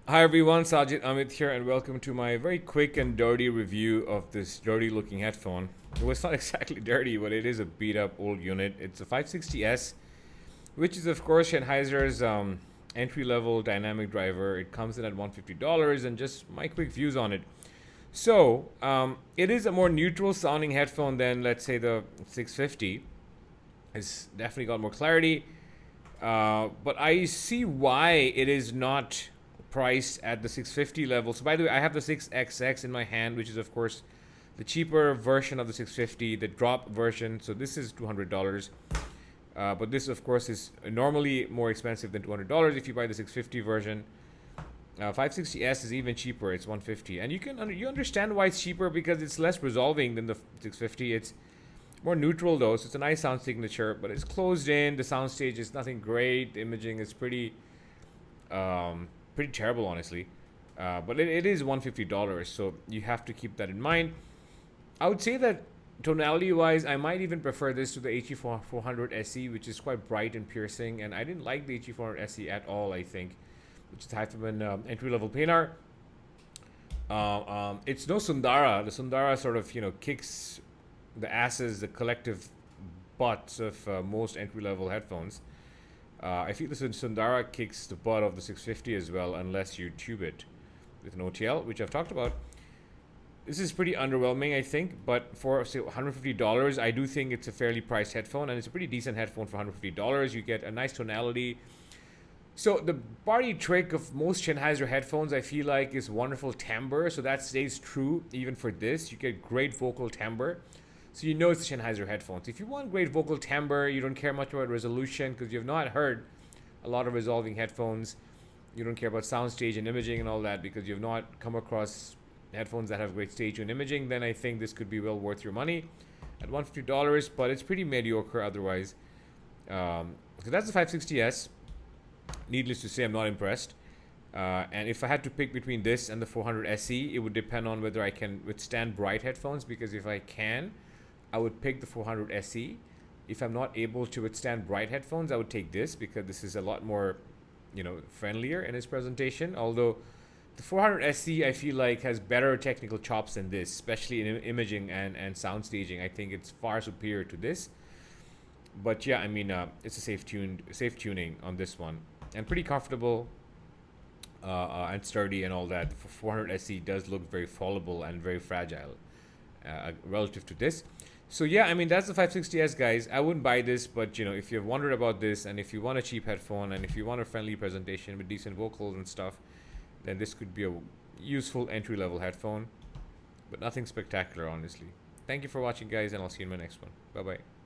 Hi everyone, Sajid Amit here, and welcome to my very quick and dirty review of this dirty looking headphone. Well, it's not exactly dirty, but it is a beat up old unit. It's a 560S, which is, of course, Sennheiser's entry level dynamic driver. It comes in at $150, and just my quick views on it. So, it is a more neutral sounding headphone than, let's say, the 650. It's definitely got more clarity. But I see why it is not priced at the 650 level. So by the way, I have the 6XX in my hand, which is of course the cheaper version of the 650, the drop version. So this is $200. But this of course is normally more expensive than $200 if you buy the 650 version. 560S is even cheaper. It's 150, and you understand why it's cheaper because it's less resolving than the 650. It's more neutral though, so it's a nice sound signature, but it's closed in. The soundstage is nothing great. The imaging is pretty terrible, honestly. But it is $150, so you have to keep that in mind. I would say that tonality wise, I might even prefer this to the HE400 SE, which is quite bright and piercing, and I didn't like the HE400 SE at all, I think, which is type of an entry level planar. It's no Sundara. The Sundara sort of, kicks the asses, the collective butts of most entry level headphones. I feel the Sundara kicks the butt of the 650 as well, unless you tube it with an OTL, which I've talked about. This is pretty underwhelming, I think, but for say $150, I do think it's a fairly priced headphone, and it's a pretty decent headphone for $150. You get a nice tonality. So the party trick of most Sennheiser headphones, I feel like, is wonderful timbre. So that stays true even for this. You get great vocal timbre. So you know it's Sennheiser headphones. If you want great vocal timbre, you don't care much about resolution because you have not heard a lot of resolving headphones. You don't care about soundstage and imaging and all that because you have not come across headphones that have great stage and imaging, then I think this could be well worth your money at $150, but it's pretty mediocre otherwise. So that's the 560S. Needless to say, I'm not impressed. And if I had to pick between this and the 400 SE, it would depend on whether I can withstand bright headphones, because if I can, I would pick the 400 SE. If I'm not able to withstand bright headphones, I would take this because this is a lot more, friendlier in its presentation. Although the 400 SE, I feel like, has better technical chops than this, especially in imaging and sound staging. I think it's far superior to this. But yeah, I mean, it's a safe tuning on this one, and pretty comfortable and sturdy and all that. For 400 SE does look very fallible and very fragile relative to this. So yeah, I mean, that's the 560S, guys. I wouldn't buy this, but if you've wondered about this, and if you want a cheap headphone, and if you want a friendly presentation with decent vocals and stuff, then this could be a useful entry-level headphone, but nothing spectacular, honestly. Thank you for watching, guys, and I'll see you in my next one. Bye bye.